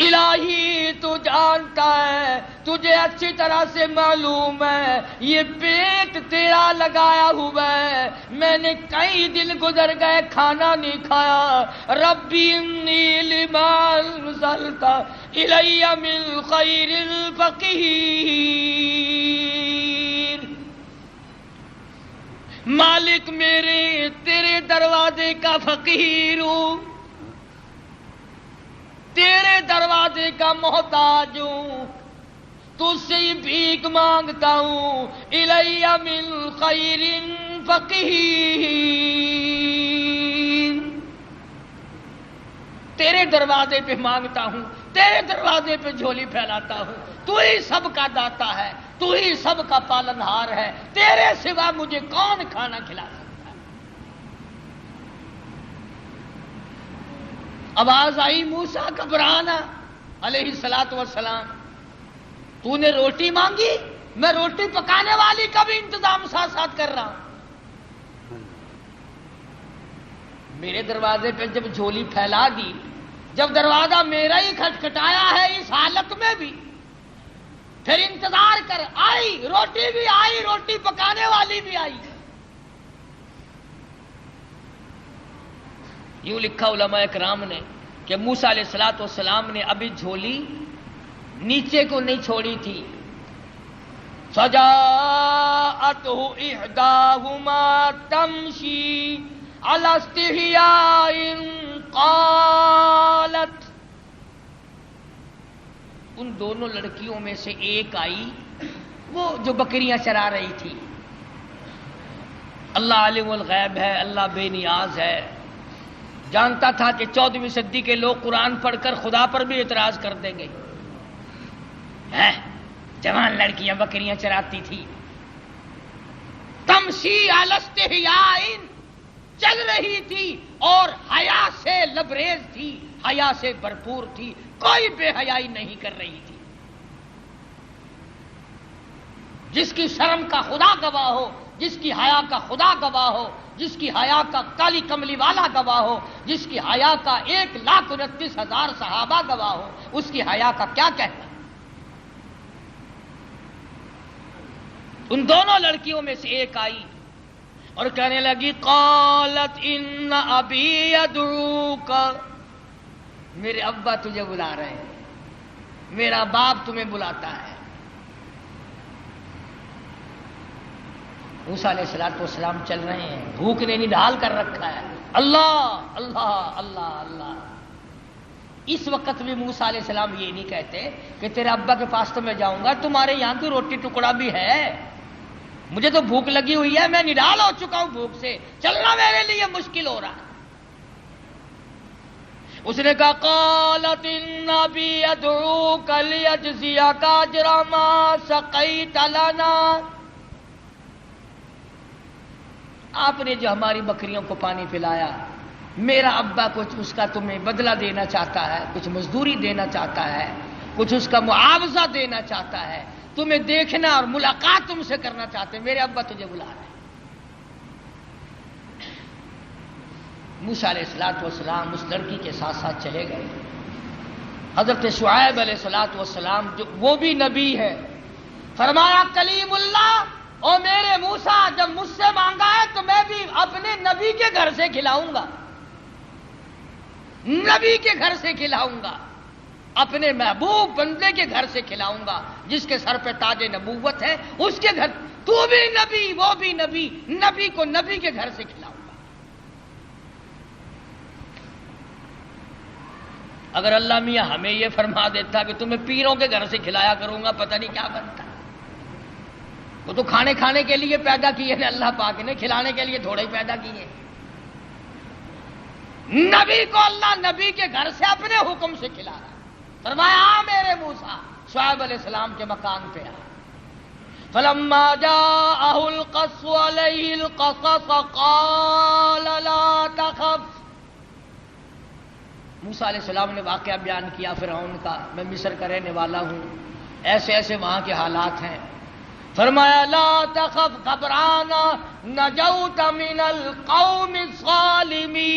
الہی تو جانتا ہے، تجھے اچھی طرح سے معلوم ہے یہ پیٹ تیرا لگایا ہوا ہے، میں نے کئی دن گزر گئے کھانا نہیں کھایا. ربی انی لما انزلت الی من خیر فقیر. مالک میرے تیرے دروازے کا فقیر ہوں، تیرے دروازے کا محتاج ہوں، تجھ سے ہی بھیک مانگتا ہوں. الی من خیر فقیر. تیرے دروازے پہ مانگتا ہوں، تیرے دروازے پہ جھولی پھیلاتا ہوں. تو ہی سب کا داتا ہے، تو ہی سب کا پالنہار ہے، تیرے سوا مجھے کون کھانا کھلا سکتا ہے. آواز آئی موسیٰ گھبرانا علیہ السلام، تو نے روٹی مانگی، میں روٹی پکانے والی کا بھی انتظام ساتھ ساتھ کر رہا ہوں. میرے دروازے پہ جب جھولی پھیلا دی، جب دروازہ میرا ہی کھٹکھٹایا ہے اس حالت میں بھی، پھر انتظار کر، آئی روٹی بھی آئی، روٹی پکانے والی بھی آئی۔ یوں لکھا علماء کرام نے کہ موسیٰ علیہ السلام نے ابھی جھولی نیچے کو نہیں چھوڑی تھی۔ فجاءته احداهما تمشي على استحياء قالت، ان دونوں لڑکیوں میں سے ایک آئی، وہ جو بکریاں چرا رہی تھی۔ اللہ عالم الغیب ہے، اللہ بے نیاز ہے، جانتا تھا کہ 14ویں صدی کے لوگ قرآن پڑھ کر خدا پر بھی اعتراض کر دیں گے۔ جوان لڑکیاں بکریاں چراتی تھی۔ تمشی علی استحیاء، چل رہی تھی اور حیا سے لبریز تھی، حیا سے بھرپور تھی، کوئی بے حیائی نہیں کر رہی تھی۔ جس کی شرم کا خدا گواہ ہو، جس کی حیا کا خدا گواہ ہو، جس کی حیا کا کالی کملی والا گواہ ہو، جس کی حیا کا 1,29,000 صحابہ گواہ ہو، اس کی حیا کا کیا کہنا۔ ان دونوں لڑکیوں میں سے ایک آئی اور کہنے لگی، قالت ان ابی یدعوک، میرے ابا تجھے بلا رہے ہیں، میرا باپ تمہیں بلاتا ہے۔ موسیٰ علیہ السلام چل رہے ہیں، بھوک نے نڈال کر رکھا ہے، اللہ اللہ اللہ اللہ۔ اس وقت بھی موسیٰ علیہ السلام یہ نہیں کہتے کہ تیرے ابا کے پاس تو میں جاؤں گا، تمہارے یہاں کی روٹی ٹکڑا بھی ہے، مجھے تو بھوک لگی ہوئی ہے، میں نڈال ہو چکا ہوں بھوک سے، چلنا میرے لیے مشکل ہو رہا ہے۔ اس نے کہا، قالت ان ابی یدعوک لیجزیک اجر ما سقیت لنا، آپ نے جو ہماری بکریوں کو پانی پلایا، میرا ابا کچھ اس کا تمہیں بدلہ دینا چاہتا ہے، کچھ مزدوری دینا چاہتا ہے، کچھ اس کا معاوضہ دینا چاہتا ہے، تمہیں دیکھنا اور ملاقات تم سے کرنا چاہتے ہیں، میرے ابا تجھے بلا رہے ہیں۔ موسیٰ علیہ السلام اس لڑکی کے ساتھ ساتھ چلے گئے۔ حضرت شعیب علیہ السلام جو وہ بھی نبی ہے، فرمایا، کلیم اللہ، او میرے موسیٰ، جب مجھ سے مانگا ہے تو میں بھی اپنے نبی کے گھر سے کھلاؤں گا، نبی کے گھر سے کھلاؤں گا، اپنے محبوب بندے کے گھر سے کھلاؤں گا، جس کے سر پہ تاج نبوت ہے، اس کے گھر۔ تو بھی نبی، وہ بھی نبی، نبی کو نبی کے گھر سے کھلاؤں گا۔ اگر اللہ میاں ہمیں یہ فرما دیتا کہ تمہیں پیروں کے گھر سے کھلایا کروں گا، پتہ نہیں کیا بنتا۔ وہ تو کھانے کے لیے پیدا کیے ہیں اللہ پاک نے، کھلانے کے لیے تھوڑے ہی پیدا کیے۔ نبی کو اللہ نبی کے گھر سے اپنے حکم سے کھلا رہا ہے۔ فرمایا، میرے موسیٰ، شعیب علیہ السلام کے مکان پہ آ۔ فلما جاءه القص عليه القصص قال لا تخف، موسیٰ علیہ السلام نے واقعہ بیان کیا فرعون کا، میں مصر کا رہنے والا ہوں، ایسے ایسے وہاں کے حالات ہیں۔ فرمایا، لا تخف، گھبرانا، نجوت من القوم الظالمین،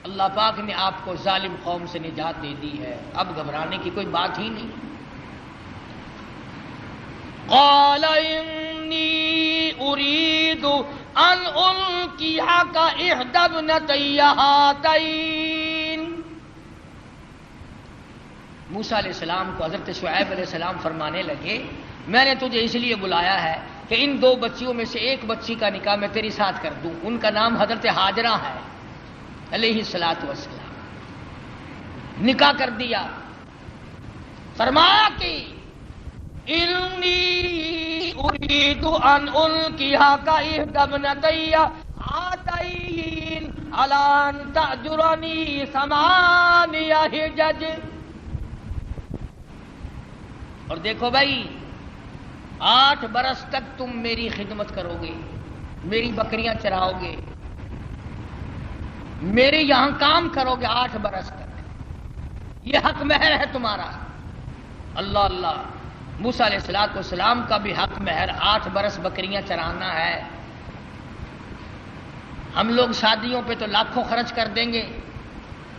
اللہ پاک نے آپ کو ظالم قوم سے نجات دے دی ہے، اب گھبرانے کی کوئی بات ہی نہیں۔ قال انی اريد ان القيك احدى ابنتي هاتين، موسیٰ علیہ السلام کو حضرت شعیب علیہ السلام فرمانے لگے، میں نے تجھے اس لیے بلایا ہے کہ ان دو بچیوں میں سے ایک بچی کا نکاح میں تیری ساتھ کر دوں۔ ان کا نام حضرت ہاجرہ ہے علیہ السلام، نکاح کر دیا۔ فرمایا کہ انی اريد ان القيك احدى ابنتي هاتين على ان تأجرني 8 حجج، اور دیکھو بھائی، 8 برس تک تم میری خدمت کرو گے، میری بکریاں چراؤ گے، میرے یہاں کام کرو گے 8 برس تک، یہ حق مہر ہے تمہارا۔ اللہ اللہ، موسیٰ علیہ السلام کا بھی حق مہر 8 برس بکریاں چرانا ہے۔ ہم لوگ شادیوں پہ تو لاکھوں خرچ کر دیں گے،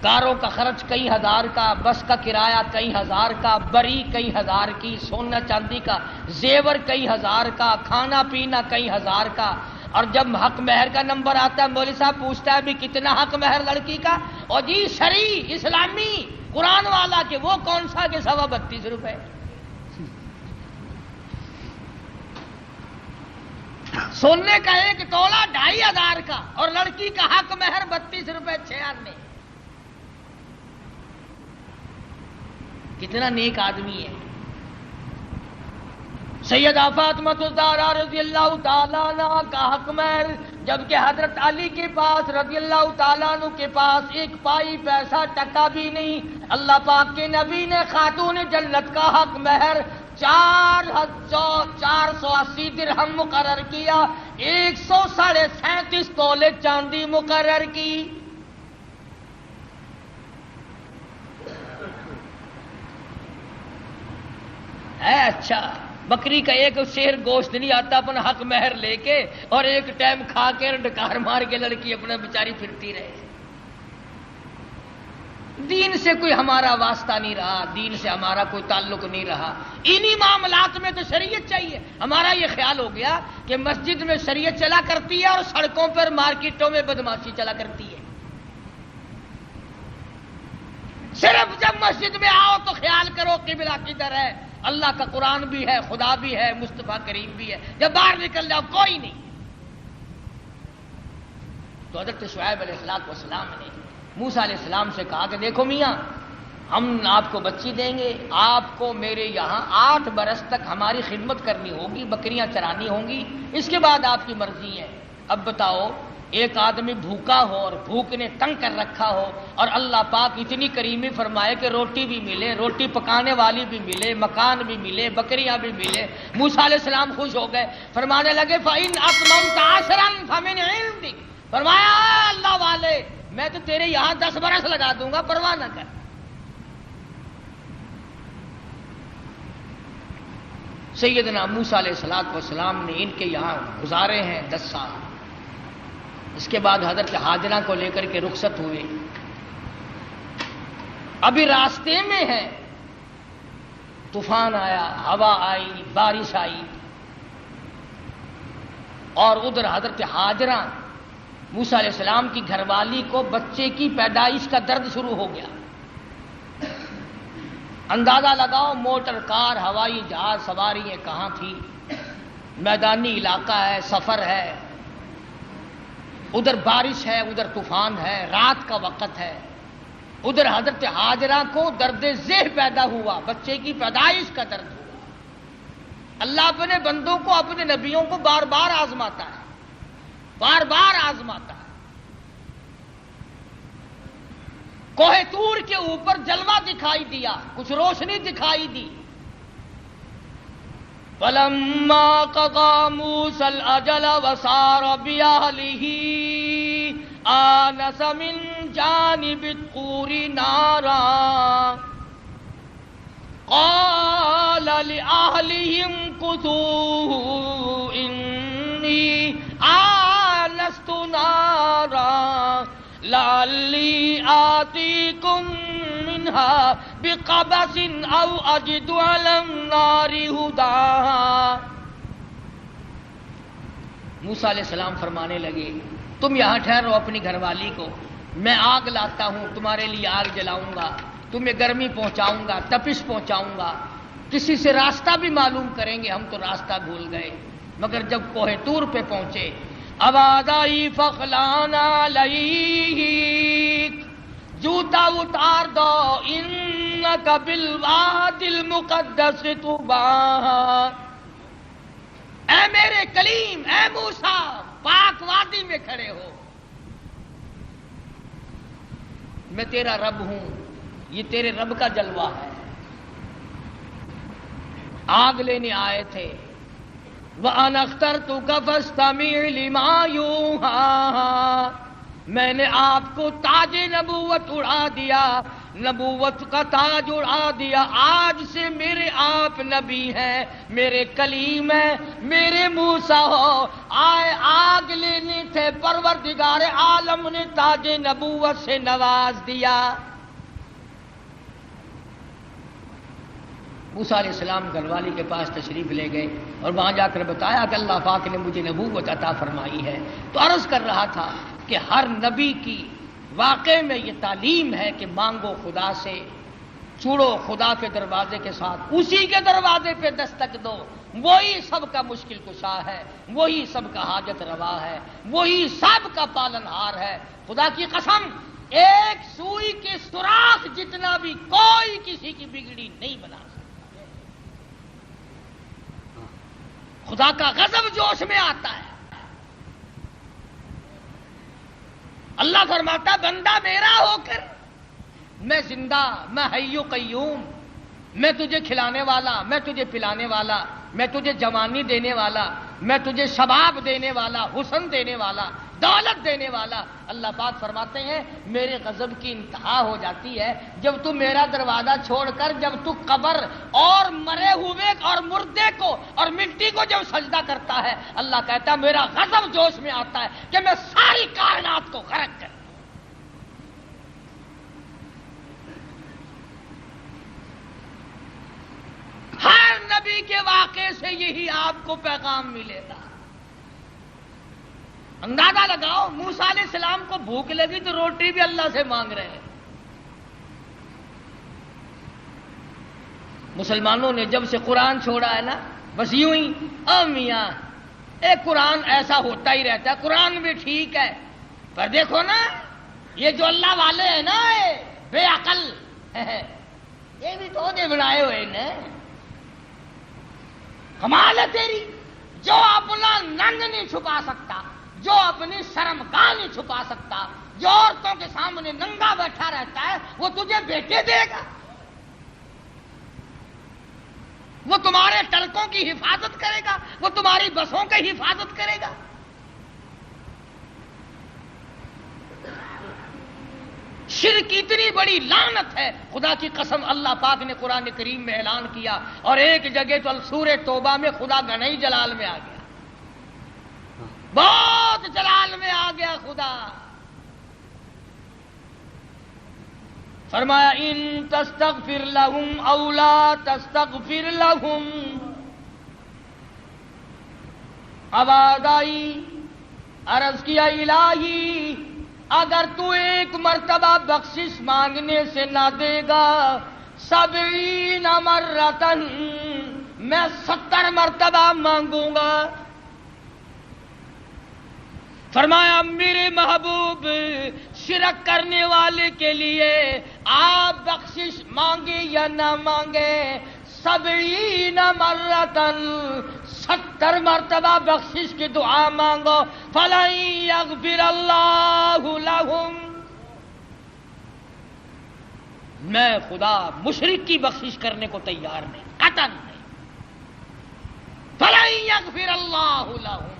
کاروں کا خرچ کئی ہزار کا، بس کا کرایہ کئی ہزار کا، بری کئی ہزار کی، سونا چاندی کا زیور کئی ہزار کا، کھانا پینا کئی ہزار کا، اور جب حق مہر کا نمبر آتا ہے مولوی صاحب پوچھتا ہے بھی کتنا حق مہر لڑکی کا، اور جی شرعی اسلامی قرآن والا کہ وہ کون سا کہ 32.5 روپے۔ سونے کا 1 تولہ 2500 کا، اور لڑکی کا حق مہر 32 روپے 6 آنے۔ کتنا نیک آدمی ہے۔ سیدہ فاطمہ الزہرا رضی اللہ تعالیٰ عنہ کا حق مہر، جبکہ حضرت علی کے پاس رضی اللہ تعالیٰ عنہ کے پاس 1 پائی پیسہ ٹکا بھی نہیں، اللہ پاک کے نبی نے خاتون جنت کا حق مہر 480 درہم مقرر کیا، 137.5 تولے چاندی مقرر کی۔ ہے اچھا، بکری کا 1 شیر گوشت نہیں آتا اپنا حق مہر لے کے، اور 1 ٹائم کھا کے ڈکار مار کے لڑکی اپنا بیچاری پھرتی رہے۔ دین سے کوئی ہمارا واسطہ نہیں رہا، دین سے ہمارا کوئی تعلق نہیں رہا، انہی معاملات میں تو شریعت چاہیے۔ ہمارا یہ خیال ہو گیا کہ مسجد میں شریعت چلا کرتی ہے اور سڑکوں پر مارکیٹوں میں بدماشی چلا کرتی ہے۔ صرف جب مسجد میں آؤ تو خیال کرو قبلہ کدھر ہے، اللہ کا قرآن بھی ہے، خدا بھی ہے، مصطفیٰ کریم بھی ہے، جب باہر نکل جاؤ کوئی نہیں۔ تو حضرت شعیب علیہ السلام نے موسیٰ علیہ السلام سے کہا کہ دیکھو میاں، ہم آپ کو بچی دیں گے، آپ کو میرے یہاں 8 برس تک ہماری خدمت کرنی ہوگی، بکریاں چرانی ہوں گی، اس کے بعد آپ کی مرضی ہے۔ اب بتاؤ، ایک آدمی بھوکا ہو اور بھوک نے تنگ کر رکھا ہو، اور اللہ پاک اتنی کریمی فرمائے کہ روٹی بھی ملے، روٹی پکانے والی بھی ملے، مکان بھی ملے، بکریاں بھی ملے۔ موسیٰ علیہ السلام خوش ہو گئے، فرمانے لگے فَإِنْ أَتْمَمْتَ عَشْرًا فَمِنْ عِنْدِكَ، فرمایا اللہ والے میں تو تیرے یہاں 10 برس لگا دوں گا، پرواہ نہ کر۔ سیدنا موسیٰ علیہ السلام نے ان کے یہاں گزارے ہیں 10 سال۔ اس کے بعد حضرت ہاجرہ کو لے کر کے رخصت ہوئے، ابھی راستے میں ہیں، طوفان آیا، ہوا آئی، بارش آئی، اور ادھر حضرت ہاجرہ موسیٰ علیہ السلام کی گھر والی کو بچے کی پیدائش کا درد شروع ہو گیا۔ اندازہ لگاؤ موٹر کار، ہوائی جہاز سواریاں کہاں تھی، میدانی علاقہ ہے، سفر ہے، ادھر بارش ہے، ادھر طوفان ہے، رات کا وقت ہے، ادھر حضرت ہاجرہ کو درد ذہن پیدا ہوا، بچے کی پیدائش کا درد ہوا۔ اللہ اپنے بندوں کو، اپنے نبیوں کو بار بار آزماتا ہے، بار بار آزماتا ہے۔ کوہ طور کے اوپر جلوہ دکھائی دیا، کچھ روشنی دکھائی دی۔ فَلَمَّا قَضَى مُوسَى الْأَجَلَ وَسَارَ بِأَهْلِهِ آنَسَ مِنْ جَانِبِ الطُّورِ نَارًا قَالَ لِأَهْلِهِ امْكُثُوا إِنِّي آنَسْتُ نَارًا لَعَلِّي آتِيكُم مِّنْهَا بِقَبَسٍ أَوْ أَجِدُ عَلَى النَّارِ هُدًى۔ موسیٰ علیہ السلام فرمانے لگے تم یہاں ٹھہرو اپنی گھر والی کو، میں آگ لاتا ہوں، تمہارے لیے آگ جلاؤں گا، تمہیں گرمی پہنچاؤں گا، تپش پہنچاؤں گا، کسی سے راستہ بھی معلوم کریں گے، ہم تو راستہ بھول گئے۔ مگر جب کوہ طور پہ پہنچے، آواز آئی فخلان علیک، جوتا اتار دو، انک بالوادی المقدس طویٰ، اے میرے کلیم، اے موسیٰ، پاک وادی میں کھڑے ہو، میں تیرا رب ہوں، یہ تیرے رب کا جلوہ ہے۔ آگ لینے آئے تھے، وَأَنَا اخْتَرْتُكَ فَاسْتَمِعْ لِمَا يُوحَىٰ، میں نے آپ کو تاج نبوت اڑا دیا، نبوت کا تاج اڑا دیا، آج سے میرے آپ نبی ہیں، میرے کلیم ہیں، میرے موسیٰ ہو، آئے آگ لینے تھے، پروردگار عالم نے تاج نبوت سے نواز دیا۔ موسیٰ علیہ السلام گھر والی کے پاس تشریف لے گئے اور وہاں جا کر بتایا کہ اللہ پاک نے مجھے نبوت عطا فرمائی ہے۔ تو عرض کر رہا تھا کہ ہر نبی کی واقع میں یہ تعلیم ہے کہ مانگو خدا سے، چوڑو خدا کے دروازے کے ساتھ، اسی کے دروازے پہ دستک دو، وہی سب کا مشکل کشا ہے، وہی سب کا حاجت روا ہے، وہی سب کا پالن ہار ہے۔ خدا کی قسم، ایک سوئی کے سوراخ جتنا بھی کوئی کسی کی بگڑی نہیں بنا سکتا۔ خدا کا غضب جوش میں آتا ہے۔ اللہ فرماتا بندہ میرا ہو کر، میں زندہ، میں حی و قیوم، میں تجھے کھلانے والا، میں تجھے پلانے والا، میں تجھے جوانی دینے والا، میں تجھے شباب دینے والا، حسن دینے والا، دولت دینے والا۔ اللہ پاک فرماتے ہیں میرے غضب کی انتہا ہو جاتی ہے جب تو میرا دروازہ چھوڑ کر، جب تو قبر اور مرے ہوئے اور مردے کو اور مٹی کو جب سجدہ کرتا ہے، اللہ کہتا ہے میرا غضب جوش میں آتا ہے کہ میں ساری کائنات کو غرق کر۔ ہر نبی کے واقعے سے یہی آپ کو پیغام ملے گا۔ اندازہ لگاؤ، موسیٰ علیہ السلام کو بھوک لگی تو روٹی بھی اللہ سے مانگ رہے ہیں۔ مسلمانوں نے جب سے قرآن چھوڑا ہے نا، بس یوں ہی میاں ایک قرآن ایسا ہوتا ہی رہتا ہے، قرآن بھی ٹھیک ہے پر دیکھو نا یہ جو اللہ والے ہیں نا، بے عقل یہ بھی تو دے بنائے ہوئے نا۔ کمال ہے تیری، جو اپنا ننگ نہیں چھپا سکتا، جو اپنی شرمگاہ نہیں چھپا سکتا، جو عورتوں کے سامنے ننگا بیٹھا رہتا ہے، وہ تجھے بیٹے دے گا، وہ تمہارے ٹرکوں کی حفاظت کرے گا، وہ تمہاری بسوں کی حفاظت کرے گا۔ شرک اتنی بڑی لعنت ہے، خدا کی قسم اللہ پاک نے قرآن کریم میں اعلان کیا، اور ایک جگہ تو سورہ توبہ میں خدا گنائی جلال میں آ گیا، بہت جلال میں آ گیا خدا۔ فرمایا ان تستغفر لهم او لا تستغفر لهم، آواز آئی، عرض کیا الہی اگر تو ایک مرتبہ بخشش مانگنے سے نہ دے گا، 70 مرتن، میں 70 مرتبہ مانگوں گا۔ فرمایا میرے محبوب شرک کرنے والے کے لیے آپ بخشش مانگے یا نہ مانگے، 70 مرتن، 70 مرتبہ بخشش کی دعا مانگو، فَلَن يَغْفِرَ اللَّهُ لَهُمْ، میں خدا مشرک کی بخشش کرنے کو تیار نہیں، قطعاً نہیں۔ فَلَن يَغْفِرَ اللَّهُ لَهُمْ،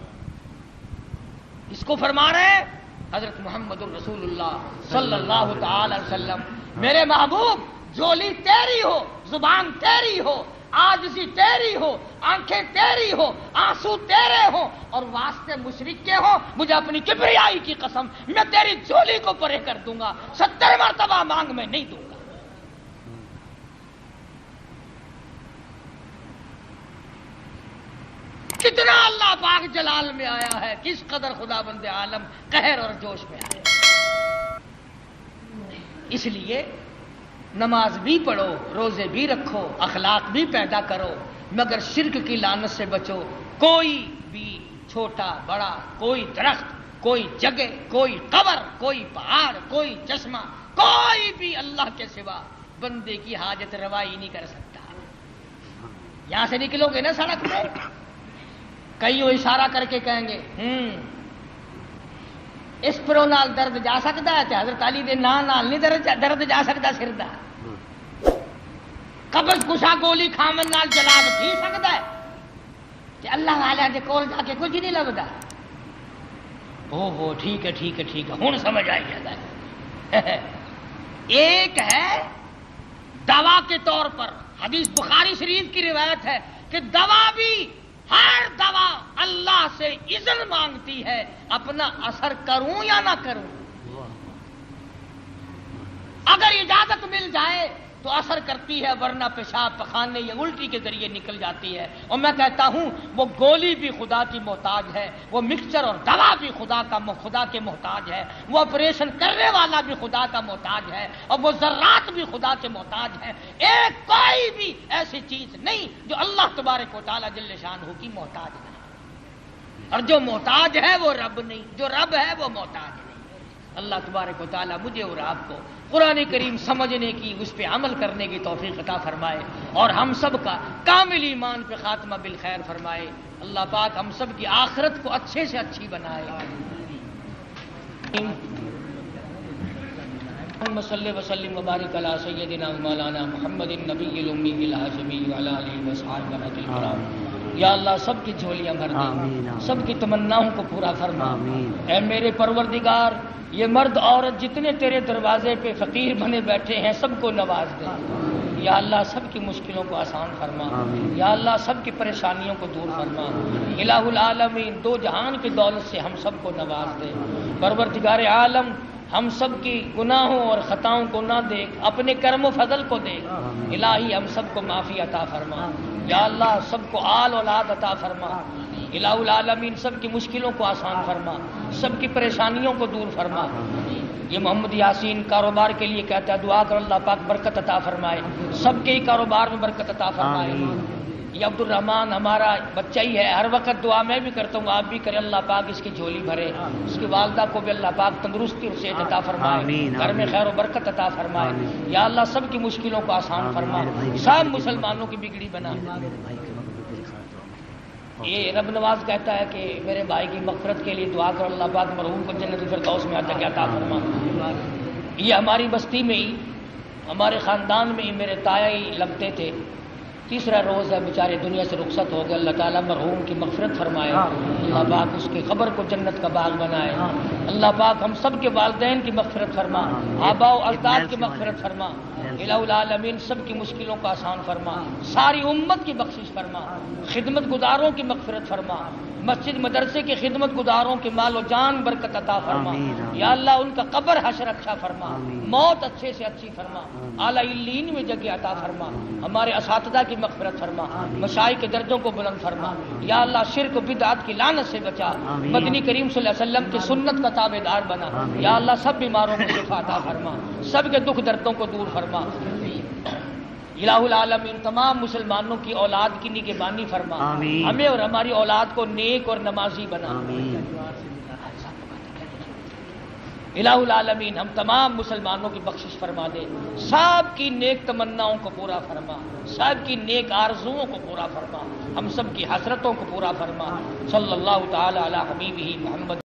اس کو فرما رہے ہیں حضرت محمد الرسول اللہ صلی اللہ تعالی وسلم، میرے محبوب جولی تیری ہو، زبان تیری ہو، عاجزی تیری ہو، آنکھیں تیری ہو، آنسو تیرے ہو، اور واسطے مشرک کے ہو، مجھے اپنی کبریائی کی قسم میں تیری جولی کو پرے کر دوں گا، 70 مرتبہ مانگ میں نہیں دوں گا۔ کتنا اللہ پاک جلال میں آیا ہے، کس قدر خدا بند عالم قہر اور جوش میں آیا۔ اس لیے نماز بھی پڑھو، روزے بھی رکھو، اخلاق بھی پیدا کرو، مگر شرک کی لعنت سے بچو۔ کوئی بھی چھوٹا بڑا، کوئی درخت، کوئی جگہ، کوئی قبر، کوئی پہاڑ، کوئی چشمہ، کوئی بھی اللہ کے سوا بندے کی حاجت روائی نہیں کر سکتا۔ یہاں سے نکلو گے نا سڑک پہ، کئی اشارہ کر کے کہیں گے اس پرو نال درد جا سکتا ہے، حضرت علی دے نال نہیں درد جا سکتا سر دا، قبض کشا گولی کھامن نال جلاب تھی سکتا ہے کہ اللہ والے دے کول جا کے کچھ نہیں لبدا۔ او ٹھیک ہے ٹھیک ہے ٹھیک ہے، ہن سمجھ آئی ہے۔ ایک ہے دوا کے طور پر، حدیث بخاری شریف کی روایت ہے کہ دوا بھی، ہر دوا اللہ سے اذن مانگتی ہے اپنا اثر کروں یا نہ کروں۔ اگر اجازت مل جائے تو اثر کرتی ہے، ورنہ پیشاب پخانے یا الٹی کے ذریعے نکل جاتی ہے۔ اور میں کہتا ہوں وہ گولی بھی خدا کی محتاج ہے، وہ مکسچر اور دوا بھی خدا کے محتاج ہے، وہ آپریشن کرنے والا بھی خدا کا محتاج ہے، اور وہ ذرات بھی خدا کے محتاج ہے۔ ایک کوئی بھی ایسی چیز نہیں جو اللہ تبارک و تعالی جل شانہ کی محتاج نہیں، اور جو محتاج ہے وہ رب نہیں، جو رب ہے وہ محتاج نہیں۔ اللہ تبارک و تعالی مجھے اور آپ کو قرآن کریم سمجھنے کی، اس پہ عمل کرنے کی توفیق عطا فرمائے، اور ہم سب کا کامل ایمان پہ خاتمہ بالخیر فرمائے۔ اللہ پاک ہم سب کی آخرت کو اچھے سے اچھی بنائے۔ اللہم صلی وسلم وبارک علی سیدنا مولانا محمد النبی الامی الہاشمی وعلی آلہ وصحبہ الکرام۔ یا اللہ سب کی جھولیاں بھر دے، سب کی تمناؤں کو پورا فرما۔ اے میرے پروردگار، یہ مرد عورت جتنے تیرے دروازے پہ فقیر بنے بیٹھے ہیں سب کو نواز دے۔ یا اللہ سب کی مشکلوں کو آسان فرما، یا اللہ سب کی پریشانیوں کو دور فرما۔ الہ العالمین، دو جہان کی دولت سے ہم سب کو نواز دے۔ پروردگار عالم، ہم سب کی گناہوں اور خطاؤں کو نہ دیکھ، اپنے کرم و فضل کو دیکھ۔ الہی ہم سب کو معافی عطا فرما، یا اللہ سب کو آل اولاد عطا فرما۔ الہ العالمین سب کی مشکلوں کو آسان فرما، سب کی پریشانیوں کو دور فرما۔ یہ محمد یاسین کاروبار کے لیے کہتا ہے دعا کر اللہ پاک برکت عطا فرمائے، سب کے ہی کاروبار میں برکت عطا فرمائے۔ یہ عبد الرحمان ہمارا بچہ ہی ہے، ہر وقت دعا میں بھی کرتا ہوں، آپ بھی کریں، اللہ پاک اس کی جھولی بھرے، اس کی والدہ کو بھی اللہ پاک تندرستی اور صحت عطا فرمائے، گھر میں خیر و برکت عطا فرمائے۔ یا اللہ سب کی مشکلوں کو آسان فرما، سب مسلمانوں کی بگڑی بنا۔ یہ رب نواز کہتا ہے کہ میرے بھائی کی مغفرت کے لیے دعا کرو، اللہ پاک مرحوم کو جنت الفردوس میں عطا فرما۔ یہ ہماری بستی میں ہی، ہمارے خاندان میں ہی میرے تایا ہی لگتے تھے، تیسرا روز ہے بیچارے دنیا سے رخصت ہو گئے۔ اللہ تعالیٰ مرحوم کی مغفرت فرمائے، اللہ پاک اس کی قبر کو جنت کا باغ بنائے۔ اللہ پاک ہم سب کے والدین کی مغفرت فرما، آباء و اجداد کی مغفرت فرما۔ الہ العالمین سب کی مشکلوں کو آسان فرما، ساری امت کی بخشش فرما، خدمت گزاروں کی مغفرت فرما، مسجد مدرسے کے خدمت گزاروں کے مال و جان برکت عطا فرما۔ یا اللہ ان کا قبر حشر اچھا فرما، موت اچھے سے اچھی فرما، اعلیٰ علیین میں جگہ عطا فرما۔ ہمارے اساتذہ کی مغفرت فرما، مشائخ کے درجوں کو بلند فرما۔ یا اللہ شرک و بدعت کی لعنت سے بچا، مدنی کریم صلی اللہ علیہ وسلم کی سنت کا تابع دار بنا۔ یا اللہ سب بیماروں کو شفا عطا فرما، سب کے دکھ دردوں کو دور فرما۔ الہ العالمین تمام مسلمانوں کی اولاد کی نگہبانی فرما، ہمیں اور ہماری اولاد کو نیک اور نمازی بنا۔ الہ العالمین ہم تمام مسلمانوں کی بخشش فرما دے، سب کی نیک تمناؤں کو پورا فرما، سب کی نیک آرزوؤں کو پورا فرما، ہم سب کی حسرتوں کو پورا فرما۔ صلی اللہ تعالی علی حبیبہ محمد